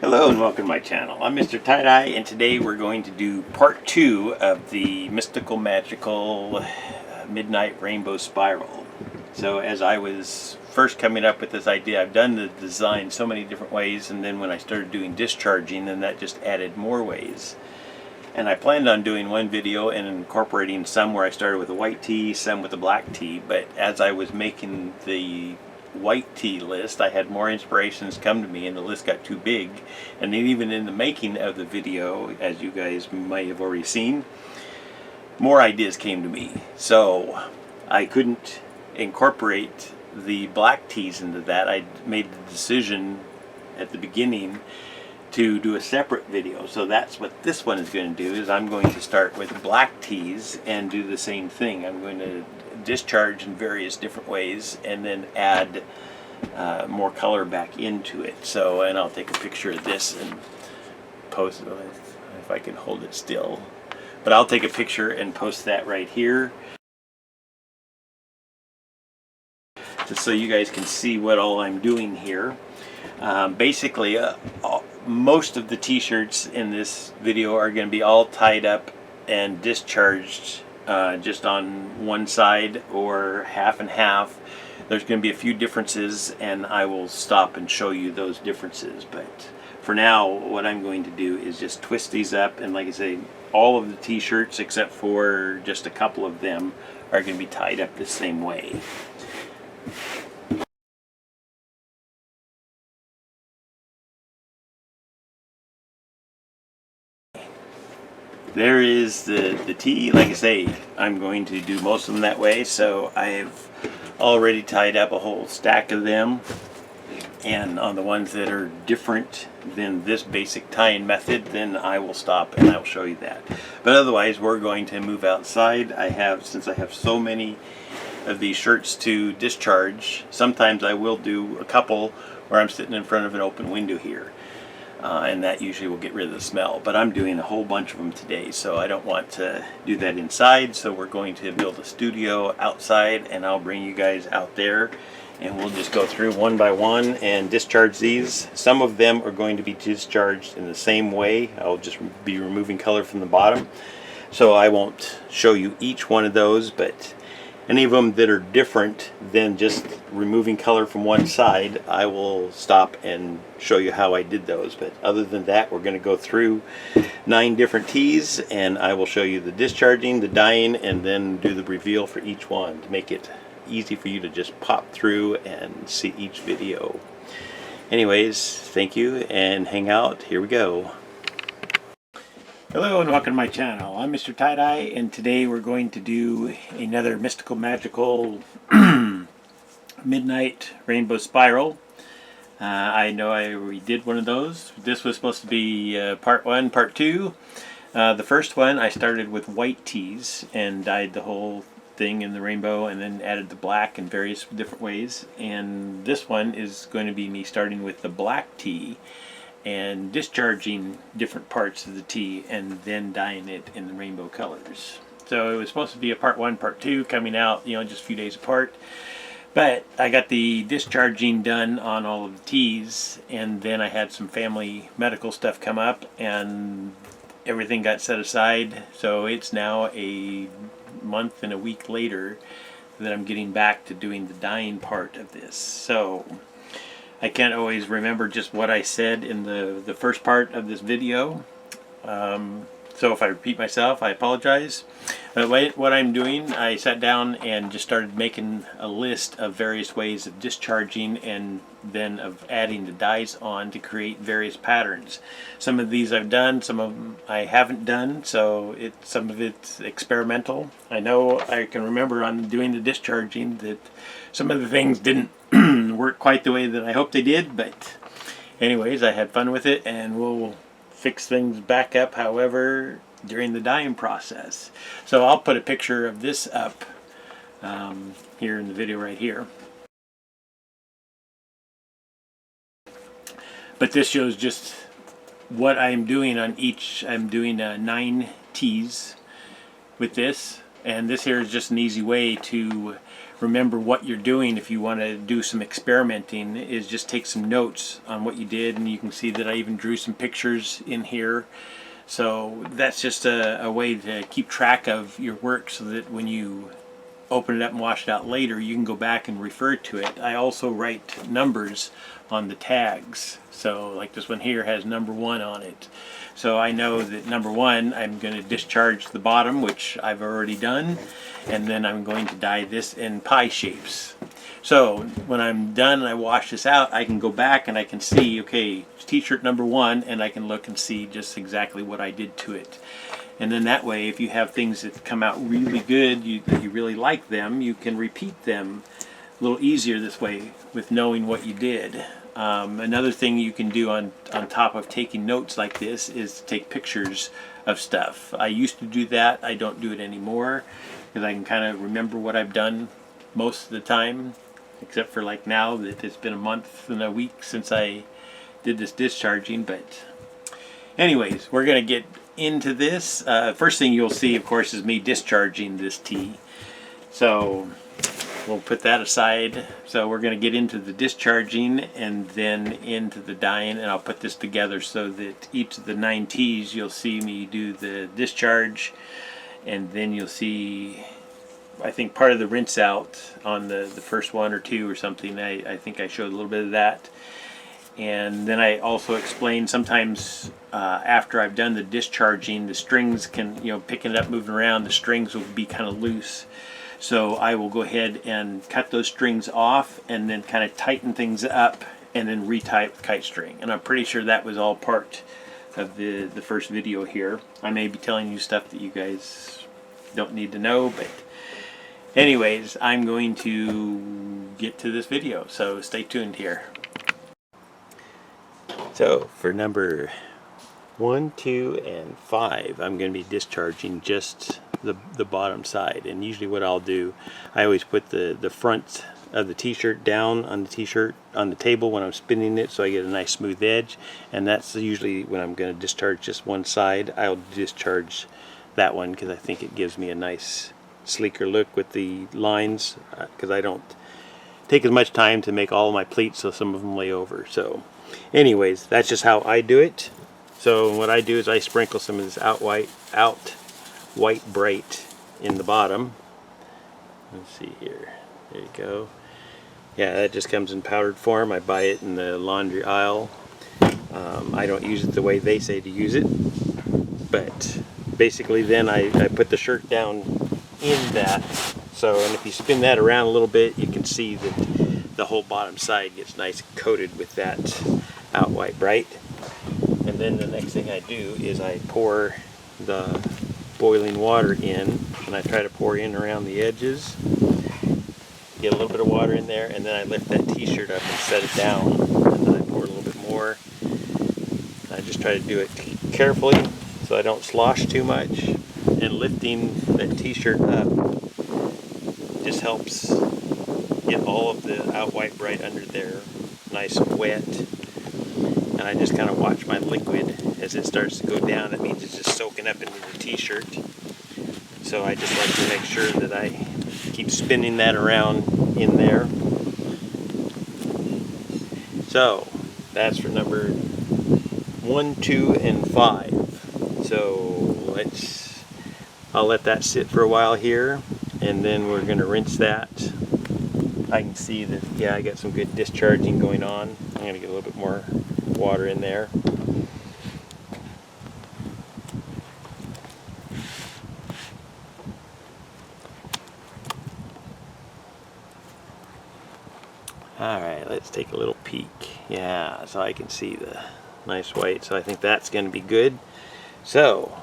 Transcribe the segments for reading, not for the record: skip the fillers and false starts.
Hello and welcome to my channel. I'm MrTieDye, and today we're going to do part 2 of the mystical magical midnight rainbow spiral. So as I was first coming up with this idea, I've done the design so many different ways, and then when I started doing discharging, then that just added more ways. And I planned on doing one video and incorporating some where I started with a white tea, some with a black tea, but as I was making the white tea list, I had more inspirations come to me and the list got too big. And then even in the making of the video, as you guys may have already seen, more ideas came to me. So I couldn't incorporate the black teas into that. I made the decision at the beginning to do a separate video. So that's what this one is going to do, is I'm going to start with black teas and do the same thing. I'm going to discharge in various different ways and then add more color back into it. So, and I'll take a picture of this and post it, if I can hold it still. But I'll take a picture and post that right here, just so you guys can see what all I'm doing here. Basically, most of the t-shirts in this video are going to be all tied up and discharged just on one side or half and half. There's going to be a few differences, and I will stop and show you those differences. But for now, what I'm going to do is just twist these up, and like I say, all of the t-shirts except for just a couple of them are going to be tied up the same way. There is the tea. Like I say, I'm going to do most of them that way, so I've already tied up a whole stack of them. And on the ones that are different than this basic tying method, then I will stop and I will show you that. But otherwise, we're going to move outside. Since I have so many of these shirts to discharge, sometimes I will do a couple where I'm sitting in front of an open window here. And that usually will get rid of the smell. But I'm doing a whole bunch of them today, so I don't want to do that inside. So we're going to build a studio outside, and I'll bring you guys out there, and we'll just go through one by one and discharge these. Some of them are going to be discharged in the same way. I'll just be removing color from the bottom, so I won't show you each one of those, but any of them that are different than just removing color from one side, I will stop and show you how I did those. But other than that, we're going to go through 9 different teas, and I will show you the discharging, the dyeing, and then do the reveal for each one to make it easy for you to just pop through and see each video. Anyways, thank you and hang out. Here we go. Hello and welcome to my channel. I'm MrTieDye, and today we're going to do another mystical magical midnight rainbow spiral. I know I already did one of those. This was supposed to be part 1, part 2. The first one I started with white teas and dyed the whole thing in the rainbow and then added the black in various different ways. And this one is going to be me starting with the black tea and discharging different parts of the tea and then dyeing it in the rainbow colors. So it was supposed to be a part 1, part 2 coming out, just a few days apart. But I got the discharging done on all of the teas, and then I had some family medical stuff come up and everything got set aside. So it's now a month and a week later that I'm getting back to doing the dyeing part of this. So I can't always remember just what I said in the first part of this video. So if I repeat myself, I apologize. But what I'm doing, I sat down and just started making a list of various ways of discharging and then of adding the dyes on to create various patterns. Some of these I've done, some of them I haven't done, so some of it's experimental. I know I can remember on doing the discharging that some of the things didn't work quite the way that I hoped they did, but anyways, I had fun with it, and we'll fix things back up however during the dyeing process. So I'll put a picture of this up here in the video right here. But this shows just what I'm doing on each. I'm doing 9 teas with this, and this here is just an easy way to remember what you're doing if you want to do some experimenting, is just take some notes on what you did. And you can see that I even drew some pictures in here. So that's just a way to keep track of your work, so that when you open it up and wash it out later, you can go back and refer to it. I also write numbers on the tags. So like this one here has number 1 on it. So I know that number 1, I'm going to discharge the bottom, which I've already done, and then I'm going to dye this in pie shapes. So when I'm done and I wash this out, I can go back and I can see, okay, t-shirt number 1, and I can look and see just exactly what I did to it. And then that way, if you have things that come out really good, that you really like them, you can repeat them a little easier this way with knowing what you did. Another thing you can do on top of taking notes like this is to take pictures of stuff. I used to do that. I don't do it anymore, because I can kind of remember what I've done most of the time, except for like now that it's been a month and a week since I did this discharging. But anyways, we're going to get into this. First thing you'll see, of course, is me discharging this tea. So we'll put that aside. So we're going to get into the discharging and then into the dyeing, and I'll put this together so that each of the 9 teas, you'll see me do the discharge, and then you'll see, I think, part of the rinse out on the first 1 or 2 or something. I think I showed a little bit of that. And then I also explain sometimes after I've done the discharging, the strings can, picking it up, moving around, the strings will be kind of loose. So I will go ahead and cut those strings off and then kind of tighten things up and then retie with kite string. And I'm pretty sure that was all part of the first video here. I may be telling you stuff that you guys don't need to know, but anyways, I'm going to get to this video, so stay tuned here. So for number 1, 2, and 5, I'm going to be discharging just the bottom side. And usually what I'll do, I always put the front of the t-shirt down on the t-shirt on the table when I'm spinning it, so I get a nice smooth edge. And that's usually when I'm going to discharge just one side. I'll discharge that one because I think it gives me a nice sleeker look with the lines, because I don't take as much time to make all of my pleats, so some of them lay over. So anyways, that's just how I do it. So what I do is I sprinkle some of this out white bright in the bottom. Let's see here. There you go. Yeah, that just comes in powdered form. I buy it in the laundry aisle. I don't use it the way they say to use it, but basically then I put the shirt down in that. So, and if you spin that around a little bit, you can see that the whole bottom side gets nice coated with that out white bright. And then the next thing I do is I pour the boiling water in, and I try to pour in around the edges, get a little bit of water in there, and then I lift that t-shirt up and set it down, and then I pour a little bit more. I just try to do it carefully so I don't slosh too much, and lifting that t-shirt up just helps get all of the out white bright under there nice and wet. And I just kind of watch my liquid as it starts to go down. It means it's just soaking up into the t-shirt. So I just like to make sure that I keep spinning that around in there. So that's for number 1, 2, and 5. So I'll let that sit for a while here, and then we're going to rinse that. I can see that, yeah, I got some good discharging going on. I'm going to get a little bit more water in there. Alright, let's take a little peek. Yeah, so I can see the nice white, so I think that's going to be good. So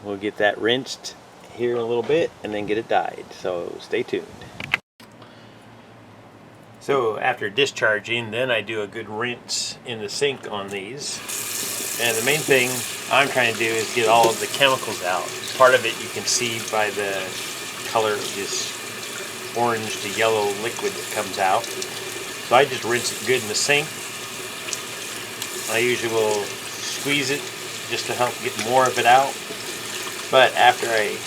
we'll get that rinsed here in a little bit and then get it dyed, so stay tuned. So after discharging, then I do a good rinse in the sink on these. And the main thing I'm trying to do is get all of the chemicals out. Part of it you can see by the color of this orange to yellow liquid that comes out. So I just rinse it good in the sink. I usually will squeeze it just to help get more of it out. But after I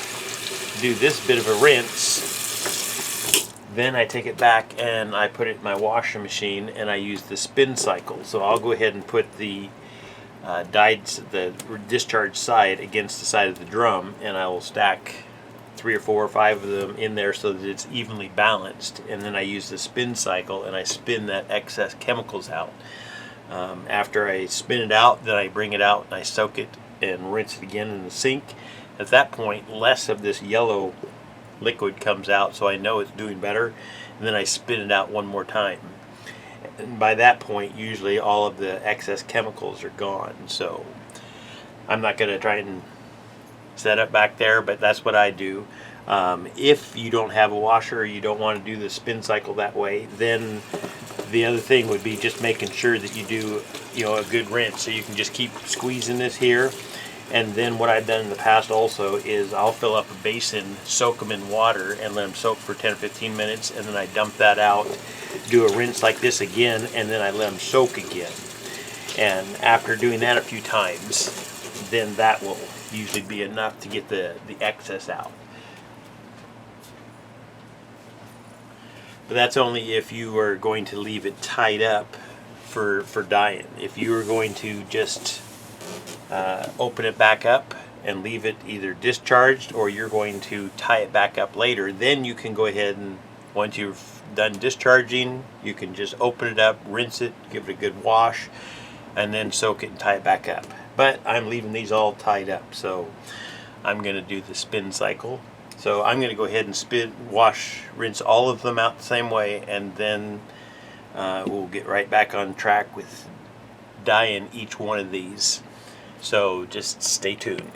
do this bit of a rinse, Then I take it back and I put it in my washing machine and I use the spin cycle. So I'll go ahead and put the the discharge side against the side of the drum, and I will stack 3 or 4 or 5 of them in there so that it's evenly balanced. And then I use the spin cycle and I spin that excess chemicals out. After I spin it out, then I bring it out and I soak it and rinse it again in the sink. At that point, less of this yellow liquid comes out, so I know it's doing better. And then I spin it out one more time. And by that point, usually all of the excess chemicals are gone. So I'm not going to try and set up back there, but that's what I do. If you don't have a washer or you don't want to do the spin cycle that way, then the other thing would be just making sure that you do, a good rinse. So you can just keep squeezing this here. And then what I've done in the past also is I'll fill up a basin, soak them in water, and let them soak for 10 or 15 minutes, and then I dump that out, do a rinse like this again, and then I let them soak again. And after doing that a few times, then that will usually be enough to get the excess out. But that's only if you are going to leave it tied up for dyeing. If you are going to just open it back up and leave it either discharged, or you're going to tie it back up later, then you can go ahead and once you've done discharging, you can just open it up, rinse it, give it a good wash, and then soak it and tie it back up. But I'm leaving these all tied up, so I'm going to do the spin cycle. So I'm going to go ahead and spin, wash, rinse all of them out the same way, and then we'll get right back on track with dyeing each one of these. So just stay tuned.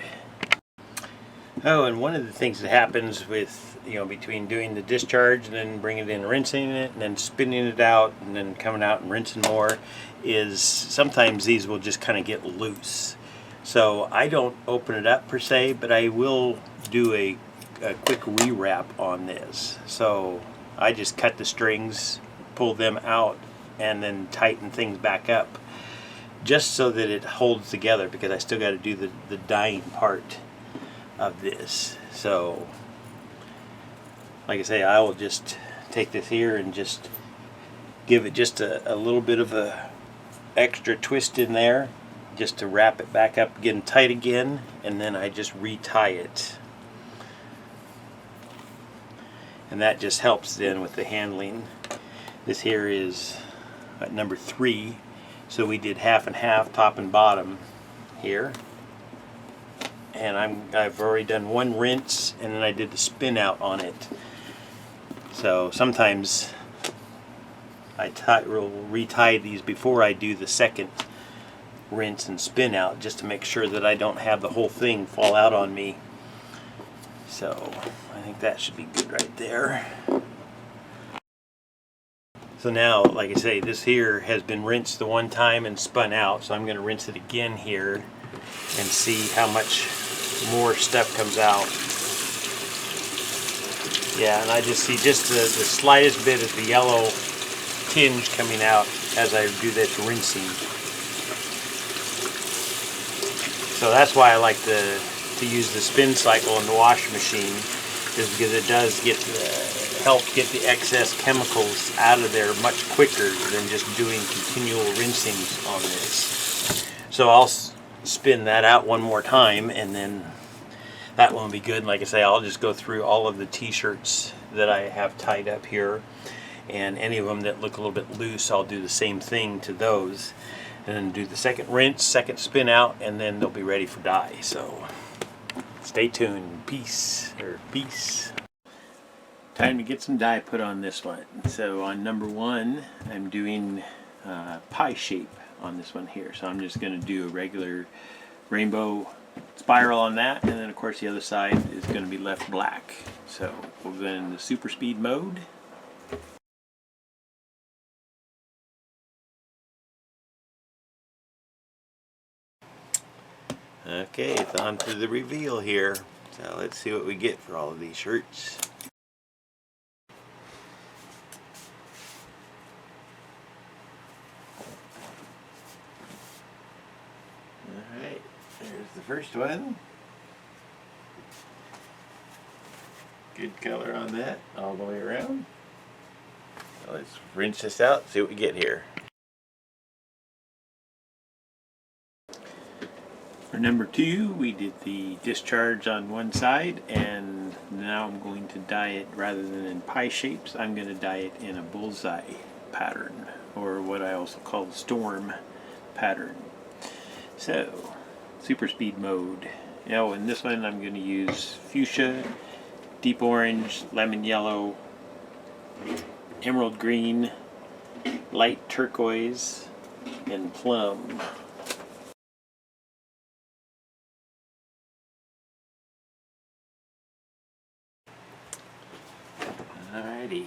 Oh, and one of the things that happens with, between doing the discharge and then bringing it in, rinsing it, and then spinning it out, and then coming out and rinsing more, is sometimes these will just kind of get loose. So I don't open it up per se, but I will do a quick rewrap on this. So I just cut the strings, pull them out, and then tighten things back up, just so that it holds together, because I still got to do the dyeing part of this. So like I say, I will just take this here and just give it just a little bit of a extra twist in there, just to wrap it back up again tight again, and then I just retie it. And that just helps then with the handling. This here is at number 3. So we did half and half, top and bottom here. And I've already done one rinse, and then I did the spin out on it. So sometimes I will retie these before I do the second rinse and spin out, just to make sure that I don't have the whole thing fall out on me. So I think that should be good right there. So now, like I say, this here has been rinsed the one time and spun out, so I'm going to rinse it again here and see how much more stuff comes out. Yeah, and I just see just the slightest bit of the yellow tinge coming out as I do this rinsing. So that's why I like to use the spin cycle in the washing machine, is because it does help get the excess chemicals out of there much quicker than just doing continual rinsings on this. So I'll spin that out one more time, and then that one will be good. And like I say, I'll just go through all of the t-shirts that I have tied up here, and any of them that look a little bit loose, I'll do the same thing to those, and then do the second rinse, second spin out, and then they'll be ready for dye. So stay tuned. Peace. Time to get some dye put on this one. So on number 1, I'm doing pie shape on this one here. So I'm just going to do a regular rainbow spiral on that, and then of course the other side is going to be left black. So we'll go in the super speed mode. Okay, it's on to the reveal here. So let's see what we get for all of these shirts. Alright, there's the first one. Good color on that all the way around. So let's rinse this out, see what we get here. For number 2, we did the discharge on one side, and now I'm going to dye it rather than in pie shapes. I'm going to dye it in a bullseye pattern, or what I also call the storm pattern. So, super speed mode. Now in this one I'm going to use fuchsia, deep orange, lemon yellow, emerald green, light turquoise, and plum. Alrighty.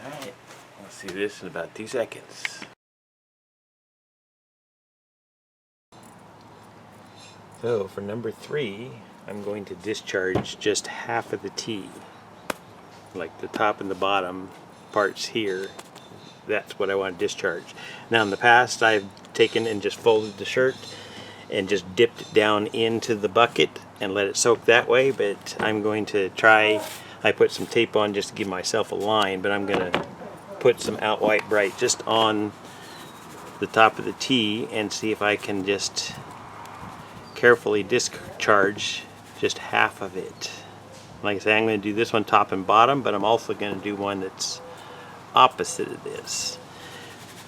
Alright, we'll see this in about 2 seconds. So for number 3, I'm going to discharge just half of the tee. Like the top and the bottom parts here. That's what I want to discharge. Now in the past I've taken and just folded the shirt and just dipped it down into the bucket and let it soak that way, but I'm going to try, I put some tape on just to give myself a line, but I'm going to put some Out White Bright just on the top of the tee and see if I can just carefully discharge just half of it. Like I say, I'm going to do this one top and bottom, but I'm also going to do one that's opposite of this.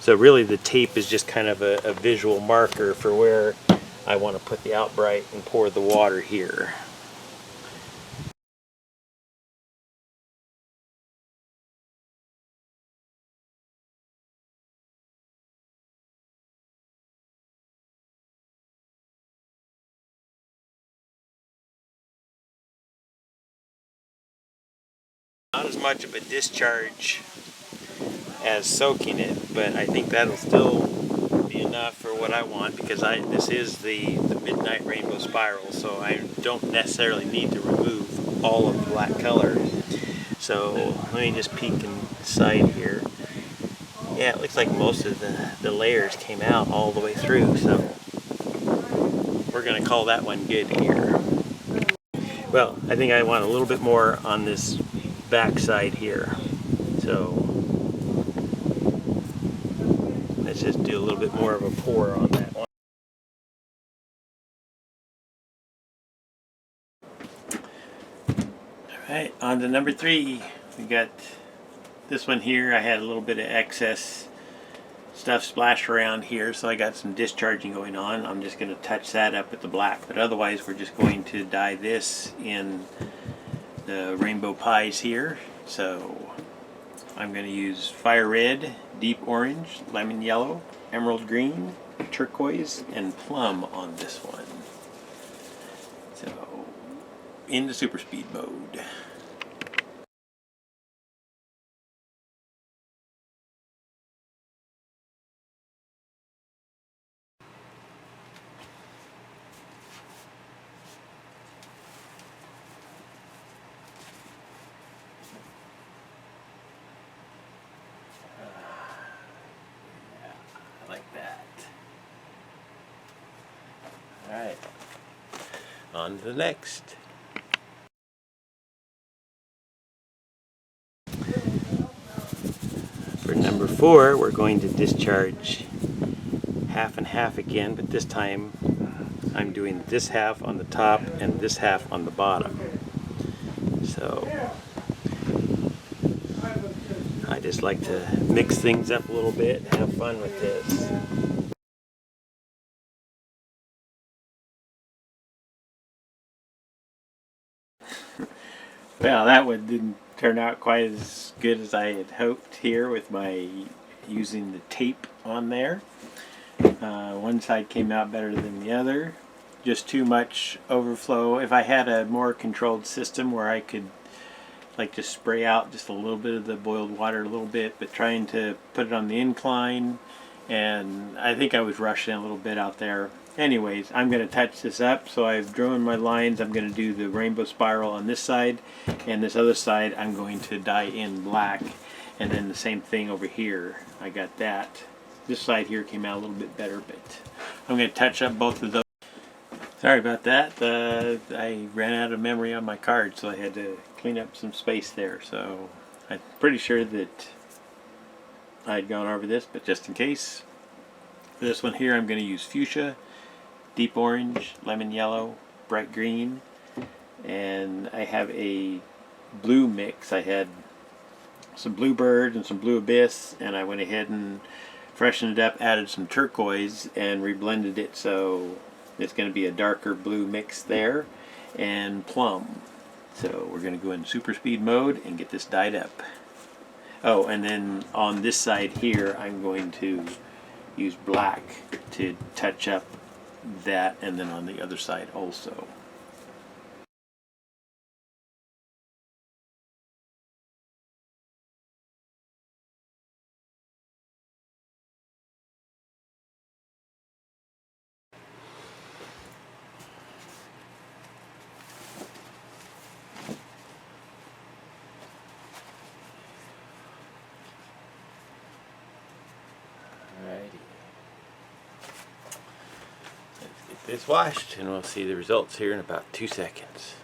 So really the tape is just kind of a visual marker for where I want to put the Out Bright and pour the water here. Not as much of a discharge as soaking it, but I think that'll still be enough for what I want, because this is the Midnight Rainbow Spiral, so I don't necessarily need to remove all of the black color. So let me just peek inside here. Yeah, it looks like most of the layers came out all the way through, so we're going to call that one good here. Well, I think I want a little bit more on this back side here, so let's just do a little bit more of a pour on that one. Alright, on to number 3. We got this one here. I had a little bit of excess stuff splashed around here, so I got some discharging going on. I'm just going to touch that up with the black, but otherwise we're just going to dye this in the rainbow pies here. So I'm going to use fire red, deep orange, lemon yellow, emerald green, turquoise, and plum on this one. So into super speed mode. Like that. Alright, on to the next. For number 4, we're going to discharge half and half again, but this time I'm doing this half on the top and this half on the bottom. So I just like to mix things up a little bit and have fun with this. Well, that one didn't turn out quite as good as I had hoped here with my using the tape on there. One side came out better than the other. Just too much overflow. If I had a more controlled system where I could like just spray out just a little bit of the boiled water a little bit, but trying to put it on the incline, and I think I was rushing a little bit out there. Anyways, I'm going to touch this up, so I've drawn my lines. I'm going to do the rainbow spiral on this side, and this other side I'm going to dye in black. And then the same thing over here. I got that. This side here came out a little bit better, but I'm going to touch up both of those. Sorry about that. I ran out of memory on my card, so I had to clean up some space there. So I'm pretty sure that I'd gone over this, but just in case. For this one here, I'm going to use fuchsia, deep orange, lemon yellow, bright green, and I have a blue mix. I had some bluebird and some blue abyss, and I went ahead and freshened it up, added some turquoise, and reblended it, so it's going to be a darker blue mix there, and plum. So we're going to go in super speed mode and get this dyed up. Oh, and then on this side here, I'm going to use black to touch up that, and then on the other side also. It's washed, and we'll see the results here in about 2 seconds.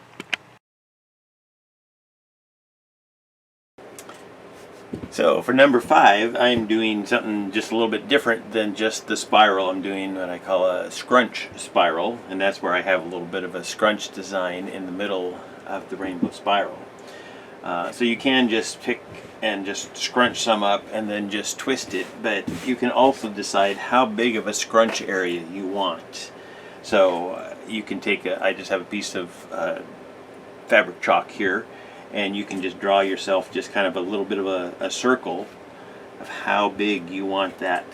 So for number 5, I'm doing something just a little bit different than just the spiral. I'm doing what I call a scrunch spiral, and that's where I have a little bit of a scrunch design in the middle of the rainbow spiral. So you can just pick and just scrunch some up and then just twist it, but you can also decide how big of a scrunch area you want. So you can take I just have a piece of fabric chalk here, and you can just draw yourself just kind of a little bit of a circle of how big you want that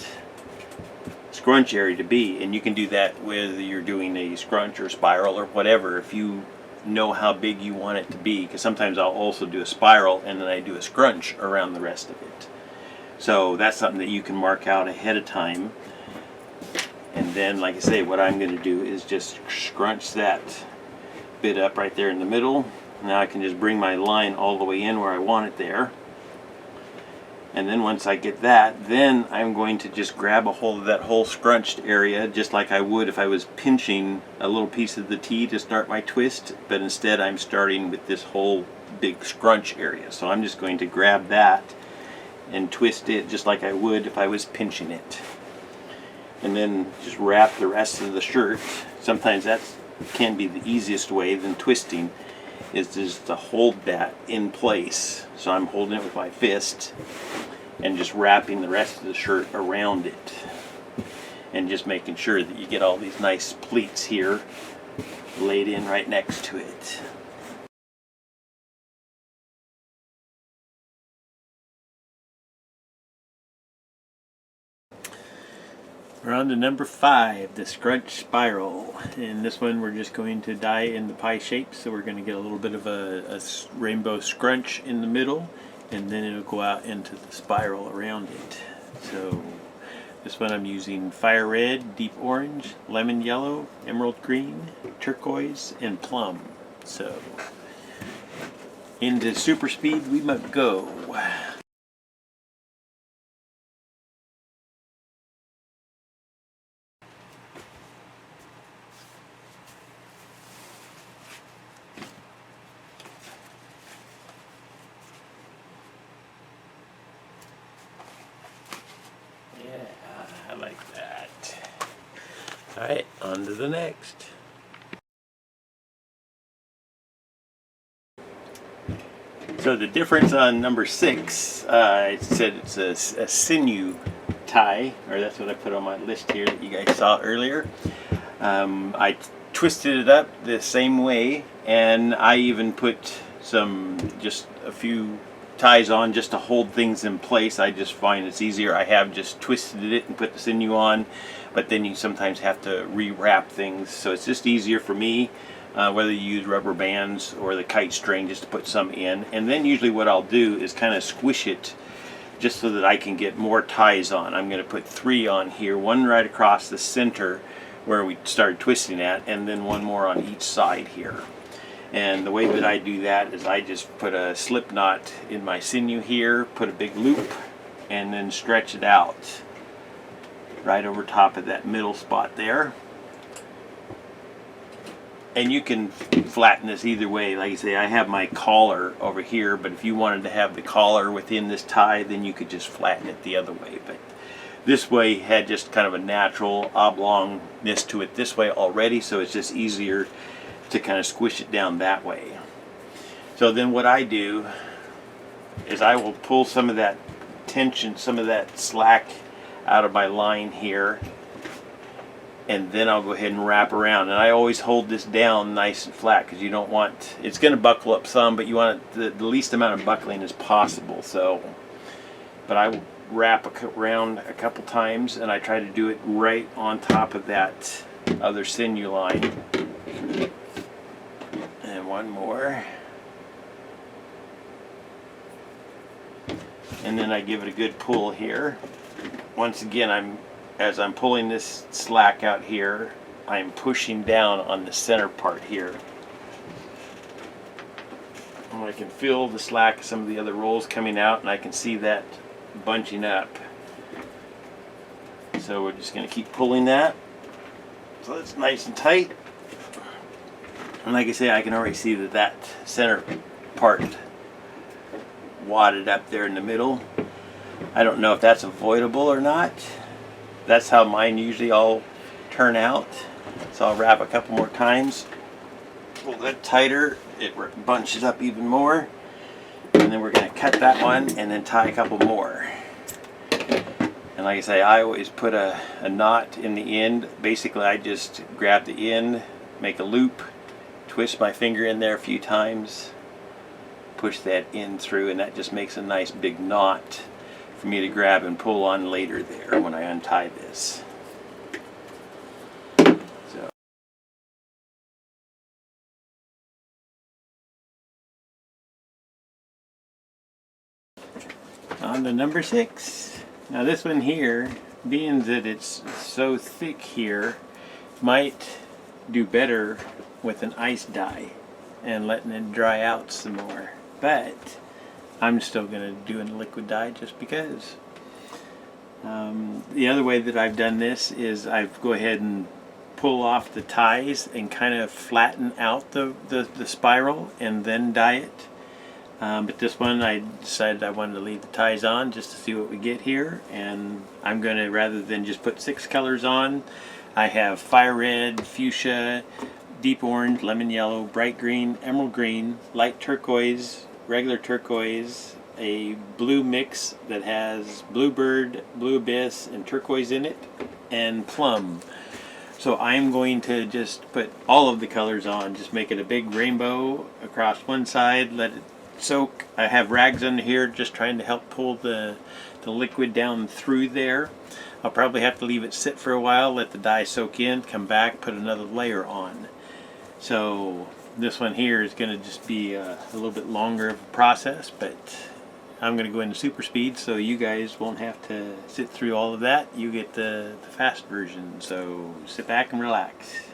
scrunch area to be. And you can do that whether you're doing a scrunch or spiral or whatever, if you know how big you want it to be, because sometimes I'll also do a spiral and then I do a scrunch around the rest of it. So that's something that you can mark out ahead of time. And then, like I say, what I'm going to do is just scrunch that bit up right there in the middle. Now I can just bring my line all the way in where I want it there. And then once I get that, then I'm going to just grab a hold of that whole scrunched area, just like I would if I was pinching a little piece of the tea to start my twist. But instead I'm starting with this whole big scrunch area. So I'm just going to grab that and twist it just like I would if I was pinching it. And then just wrap the rest of the shirt. Sometimes that can be the easiest way than twisting, is just to hold that in place. So I'm holding it with my fist and just wrapping the rest of the shirt around it, and just making sure that you get all these nice pleats here laid in right next to it. We're on to number 5, the scrunch spiral. In this one we're just going to dye in the pie shape, so we're going to get a little bit of a rainbow scrunch in the middle, and then it'll go out into the spiral around it. So this one I'm using fire red, deep orange, lemon yellow, emerald green, turquoise, and plum. So into super speed we must go. I like that. Alright, on to the next. So the difference on number 6, it said it's a Sinew tie, or that's what I put on my list here that you guys saw earlier. I twisted it up the same way, and I even put just a few ties on just to hold things in place. I just find it's easier. I have just twisted it and put the sinew on, but then you sometimes have to rewrap things, so it's just easier for me, whether you use rubber bands or the kite string, just to put some in. And then usually what I'll do is kind of squish it just so that I can get more ties on. I'm going to put 3 on here, one right across the center where we started twisting at, and then one more on each side here. And the way that I do that is I just put a slip knot in my sinew here, put a big loop, and then stretch it out right over top of that middle spot there. And you can flatten this either way. Like I say, I have my collar over here, but if you wanted to have the collar within this tie, then you could just flatten it the other way. But this way had just kind of a natural oblongness to it this way already, so it's just easier to kind of squish it down that way. So then what I do is I will pull some of that tension, some of that slack out of my line here, and then I'll go ahead and wrap around. And I always hold this down nice and flat because you don't want, it's going to buckle up some, but you want it, the least amount of buckling as possible. So, but I will wrap around a couple times, and I try to do it right on top of that other sinew line. And one more. And then I give it a good pull here. Once again, as I'm pulling this slack out here, I'm pushing down on the center part here. And I can feel the slack of some of the other rolls coming out, and I can see that bunching up. So we're just going to keep pulling that. So it's nice and tight. And like I say, I can already see that center part wadded up there in the middle. I don't know if that's avoidable or not. That's how mine usually all turn out. So I'll wrap a couple more times. Pull that tighter, it bunches up even more. And then we're going to cut that one and then tie a couple more. And like I say, I always put a knot in the end. Basically, I just grab the end, make a loop, twist my finger in there a few times, push that end through, and that just makes a nice big knot for me to grab and pull on later there when I untie this. So. On to number 6. Now this one here, being that it's so thick here, might do better with an ice dye and letting it dry out some more. But I'm still going to do a liquid dye just because. The other way that I've done this is I've go ahead and pull off the ties and kind of flatten out the spiral and then dye it. But this one I decided I wanted to leave the ties on just to see what we get here. And I'm going to, rather than just put 6 colors on, I have fire red, fuchsia, deep orange, lemon yellow, bright green, emerald green, light turquoise, regular turquoise, a blue mix that has bluebird, blue abyss, and turquoise in it, and plum. So I'm going to just put all of the colors on, just make it a big rainbow across one side, let it soak. I have rags under here just trying to help pull the liquid down through there. I'll probably have to leave it sit for a while, let the dye soak in, come back, put another layer on. So this one here is going to just be a little bit longer of a process, but I'm going to go into super speed so you guys won't have to sit through all of that. You get the fast version, so sit back and relax.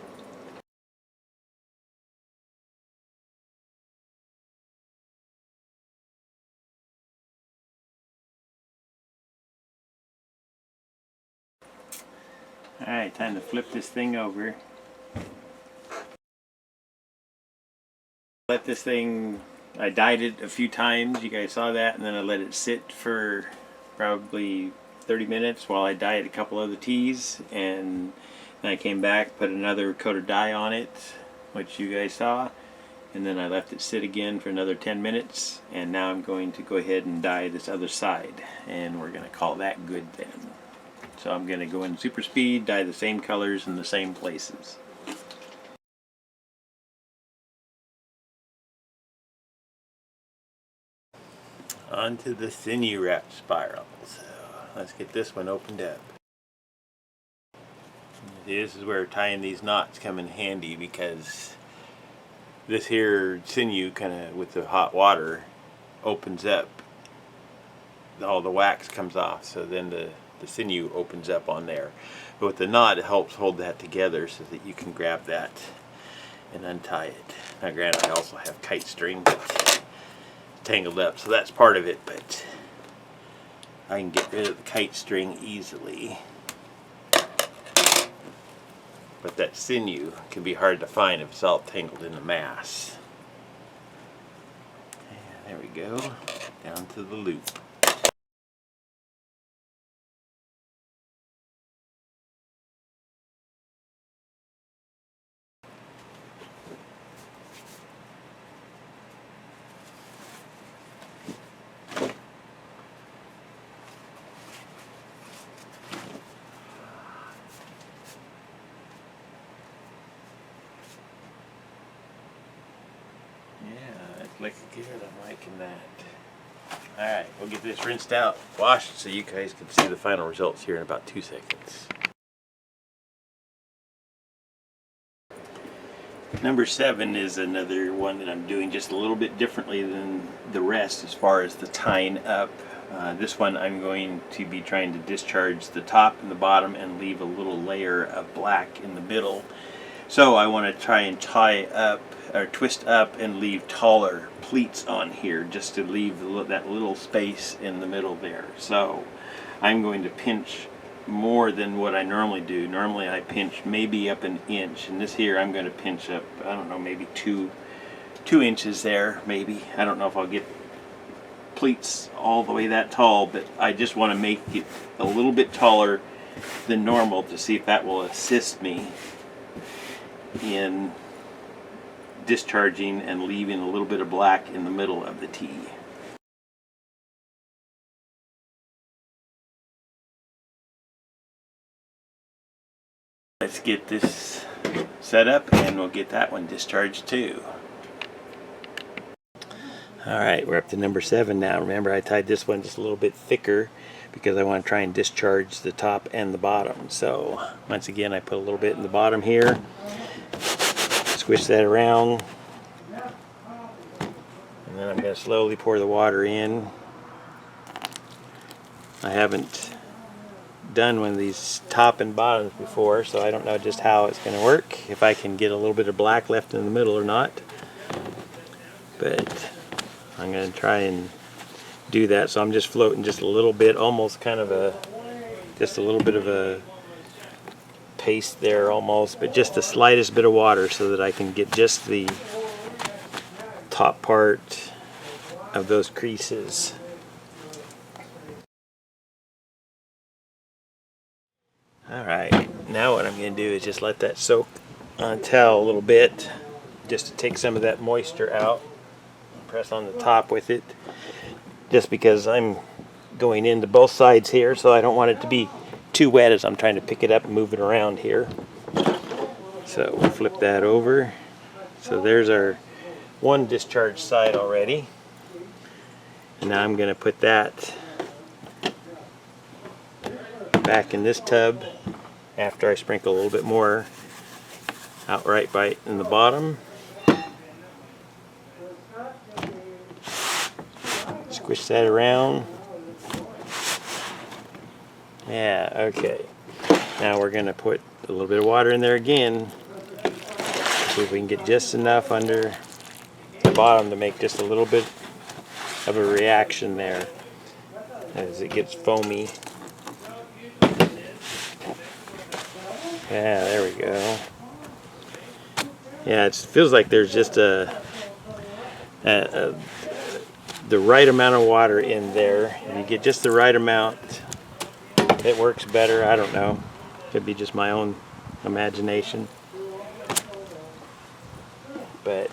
Alright, time to flip this thing over. Let this thing, I dyed it a few times, you guys saw that, and then I let it sit for probably 30 minutes while I dyed a couple other teas, and then I came back, put another coat of dye on it, which you guys saw, and then I left it sit again for another 10 minutes, and now I'm going to go ahead and dye this other side, and we're going to call that good then. So I'm going to go in super speed, dye the same colors in the same places. Onto the Sinew wrap spiral. So let's get this one opened up. This is where tying these knots come in handy, because this here sinew kind of with the hot water opens up. All the wax comes off, so then the sinew opens up on there. But with the knot, it helps hold that together so that you can grab that and untie it. Now granted, I also have kite string, but tangled up, so that's part of it, but I can get rid of the kite string easily. But that sinew can be hard to find if it's all tangled in a mass. And there we go, down to the loop. Looking good, I'm liking that. Alright, we'll get this rinsed out, washed, so you guys can see the final results here in about 2 seconds. Number 7 is another one that I'm doing just a little bit differently than the rest as far as the tying up. This one I'm going to be trying to discharge the top and the bottom and leave a little layer of black in the middle. So I want to try and tie up or twist up and leave taller pleats on here just to leave that little space in the middle there. So I'm going to pinch more than what I normally do. Normally I pinch maybe up an inch, and this here I'm going to pinch up, I don't know, maybe two inches there, maybe. I don't know if I'll get pleats all the way that tall, but I just want to make it a little bit taller than normal to see if that will assist me in discharging and leaving a little bit of black in the middle of the tee. Let's get this set up and we'll get that one discharged too. Alright, we're up to number 7 now. Remember, I tied this one just a little bit thicker because I want to try and discharge the top and the bottom. So once again, I put a little bit in the bottom here, squish that around, and then I'm going to slowly pour the water in. I haven't done one of these top and bottoms before, so I don't know just how it's going to work, if I can get a little bit of black left in the middle or not. But I'm going to try and do that. So I'm just floating just a little bit, almost kind of just a little bit of a paste there almost, but just the slightest bit of water so that I can get just the top part of those creases. Alright, now what I'm going to do is just let that soak on towel a little bit, just to take some of that moisture out. Press on the top with it, just because I'm going into both sides here, so I don't want it to be too wet as I'm trying to pick it up and move it around here. So we'll flip that over. So there's our one discharge side already. And now I'm going to put that back in this tub after I sprinkle a little bit more out right by in the bottom. Squish that around. Yeah, okay. Now we're going to put a little bit of water in there again. See if we can get just enough under the bottom to make just a little bit of a reaction there as it gets foamy. Yeah, there we go. Yeah, it feels like there's just the right amount of water in there. And you get just the right amount, it works better. I don't know. Could be just my own imagination. But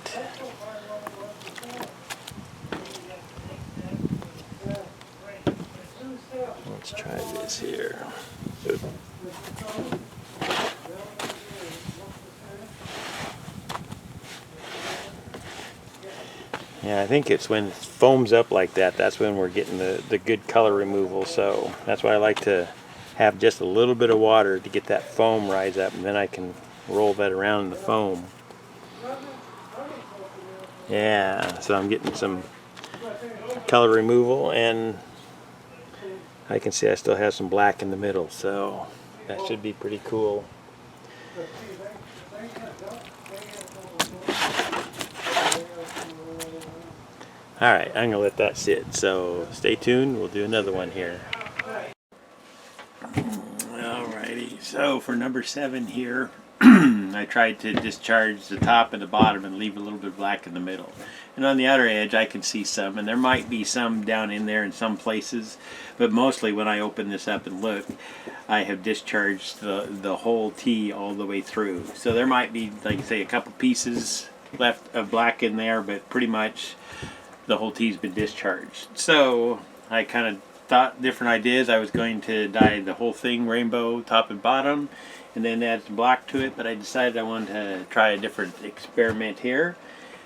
let's try this here. Yeah, I think it's when it foams up like that, that's when we're getting the good color removal. So that's why I like to have just a little bit of water to get that foam rise up, and then I can roll that around in the foam. Yeah, so I'm getting some color removal, and I can see I still have some black in the middle, so that should be pretty cool. Alright, I'm going to let that sit, so stay tuned, we'll do another one here. Alrighty, so for number 7 here, I tried to discharge the top and the bottom and leave a little bit of black in the middle. And on the outer edge I can see some, and there might be some down in there in some places, but mostly when I open this up and look, I have discharged the whole tee all the way through. So there might be, like I say, a couple pieces left of black in there, but pretty much the whole tee's been discharged. So I kind of thought different ideas. I was going to dye the whole thing rainbow top and bottom and then add some black to it, but I decided I wanted to try a different experiment here.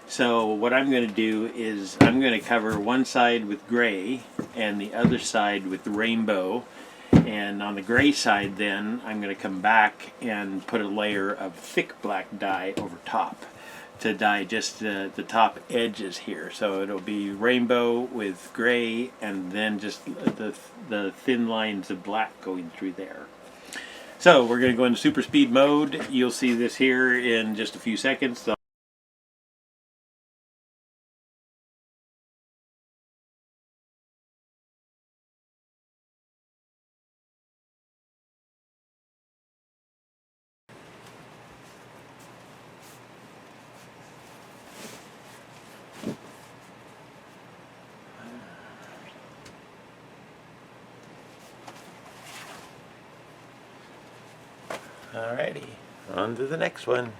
So what I'm going to do is I'm going to cover one side with gray and the other side with rainbow, and on the gray side then I'm going to come back and put a layer of thick black dye over top to dye just the top edges here. So it'll be rainbow with gray and then just the thin lines of black going through there. So we're going to go into super speed mode. You'll see this here in just a few seconds. Alrighty, on to the next one.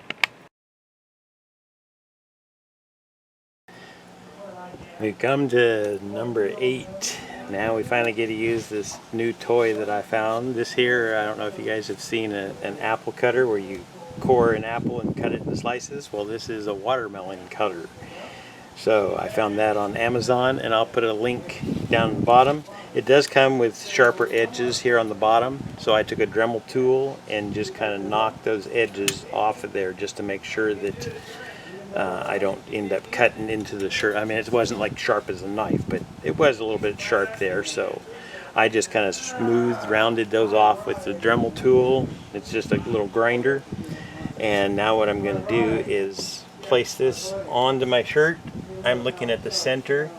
We come to number 8. Now we finally get to use this new toy that I found. This here, I don't know if you guys have seen an apple cutter where you core an apple and cut it into slices. Well, this is a watermelon cutter. So I found that on Amazon, and I'll put a link down the bottom. It does come with sharper edges here on the bottom, so I took a Dremel tool and just kind of knocked those edges off of there just to make sure that I don't end up cutting into the shirt. I mean, it wasn't like sharp as a knife, but it was a little bit sharp there, so I just kind of smoothed, rounded those off with the Dremel tool. It's just a little grinder. And now what I'm going to do is place this onto my shirt. I'm looking at the center,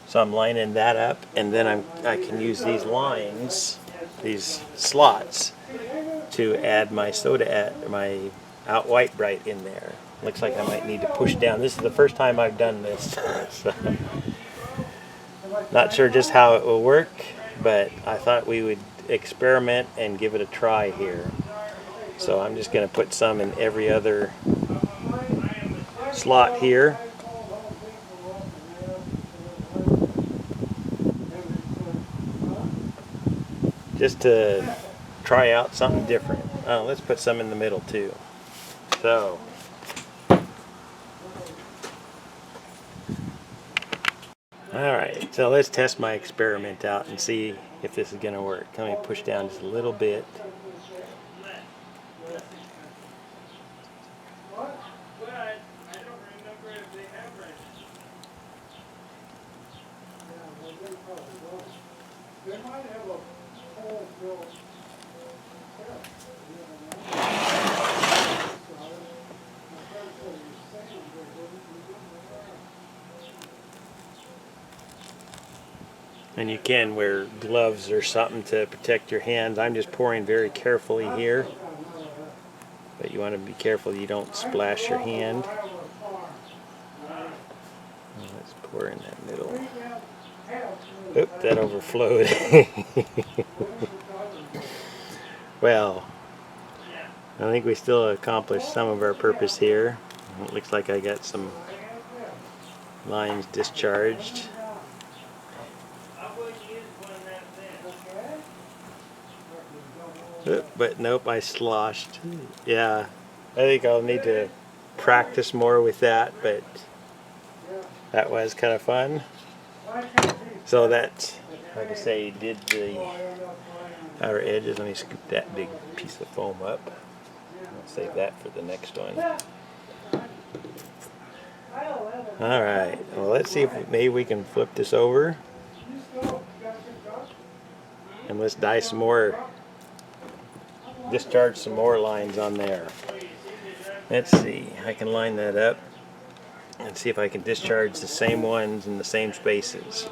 so I'm lining that up, and then I can use these lines, these slots, to add my my out white bright in there. Looks like I might need to push down. This is the first time I've done this, so not sure just how it will work, but I thought we would experiment and give it a try here. So I'm just going to put some in every other slot here. Just to try out something different. Let's put some in the middle too. So alright, so let's test my experiment out and see if this is going to work. Let me push down just a little bit. And you can wear gloves or something to protect your hands. I'm just pouring very carefully here, but you want to be careful you don't splash your hand. Let's pour in that middle. Oop, that overflowed. Well, I think we still accomplished some of our purpose here. It looks like I got some lines discharged. But nope, I sloshed. Yeah, I think I'll need to practice more with that, but that was kind of fun. So that, like I say, did the outer edges. Let me scoop that big piece of foam up. I'll save that for the next one. Alright, well, let's see if maybe we can flip this over. And let's dye some more discharge some more lines on there. Let's see, I can line that up and see if I can discharge the same ones in the same spaces.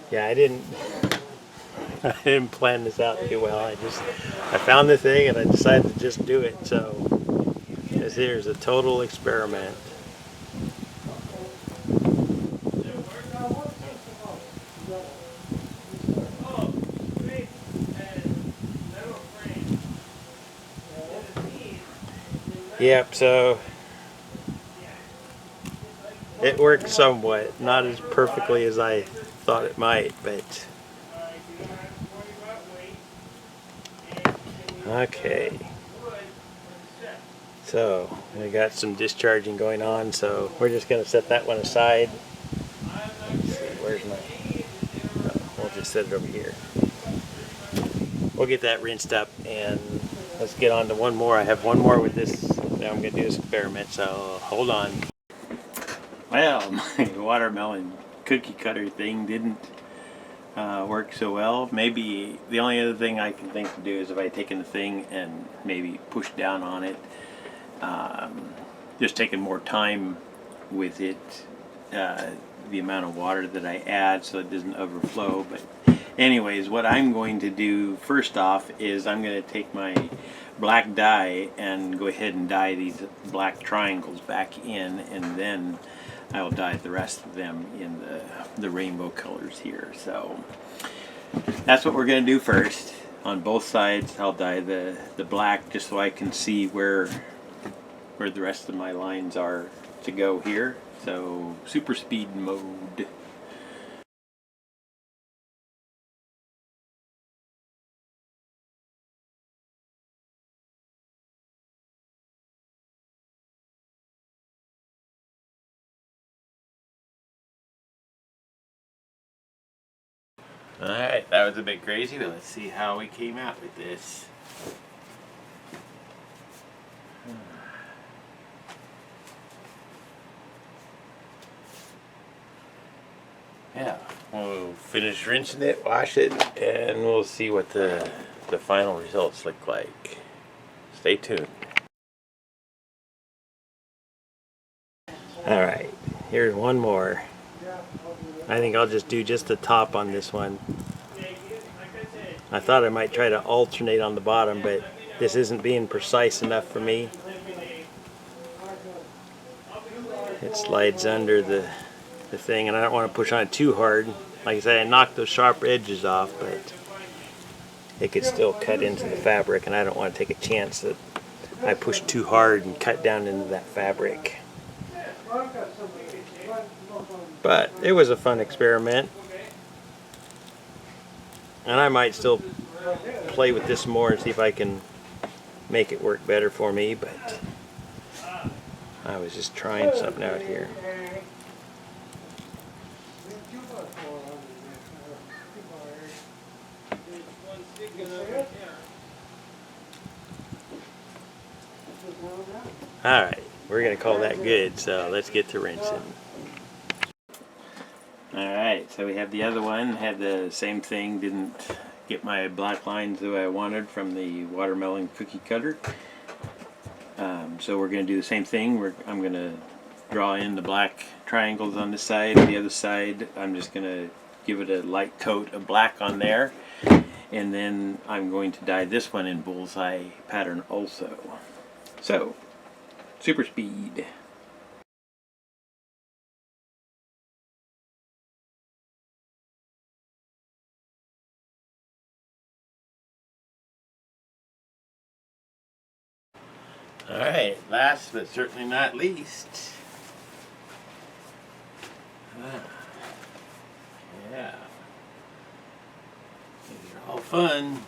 Yeah, I didn't plan this out too well. I found the thing and I decided to just do it. So this here is a total experiment. Yep, so it worked somewhat, not as perfectly as I thought it might, but okay. So we got some discharging going on, so we're just going to set that one aside. Let's see, where's my, oh, we'll just set it over here. We'll get that rinsed up and let's get on to one more. I have one more with this that I'm going to do this experiment, so hold on. Well, my watermelon cookie cutter thing didn't work so well. Maybe the only other thing I can think to do is if I taken the thing and maybe push down on it, just taking more time with it, the amount of water that I add so it doesn't overflow. But anyways, what I'm going to do first off is I'm going to take my black dye and go ahead and dye these black triangles back in, and then I'll dye the rest of them in the rainbow colors here. So that's what we're going to do first. On both sides I'll dye the black just so I can see where the rest of my lines are to go here. So super speed mode. Alright, that was a bit crazy, but let's see how we came out with this. Yeah, we'll finish rinsing it, wash it, and we'll see what the final results look like. Stay tuned. Alright, here's one more. I think I'll just do just the top on this one. I thought I might try to alternate on the bottom, but this isn't being precise enough for me. It slides under the thing, and I don't want to push on it too hard. Like I said, I knocked those sharp edges off, but it could still cut into the fabric, and I don't want to take a chance that I push too hard and cut down into that fabric. But it was a fun experiment, and I might still play with this more and see if I can make it work better for me, but I was just trying something out here. Alright, we're going to call that good, so let's get to rinsing. Alright, so we have the other one, had the same thing, didn't get my black lines the way I wanted from the watermelon cookie cutter. So we're going to do the same thing. I'm going to draw in the black triangles on this side. The other side, I'm just going to give it a light coat of black on there. And then I'm going to dye this one in bullseye pattern also. So, super speed. Alright, last but certainly not least. Yeah. These are all fun.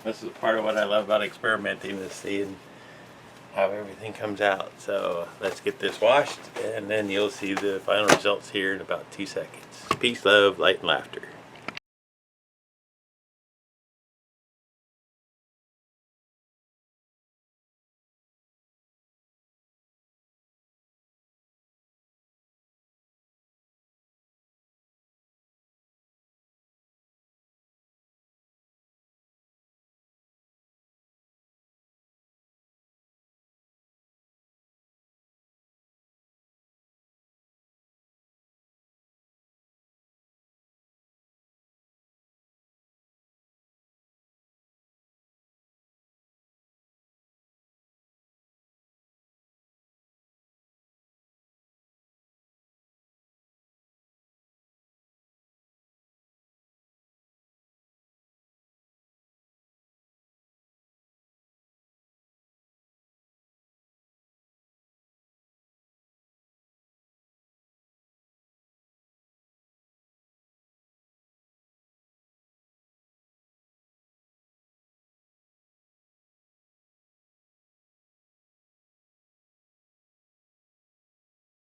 This is part of what I love about experimenting, is seeing how everything comes out. So let's get this washed, and then you'll see the final results here in about 2 seconds. Peace, love, light, and laughter.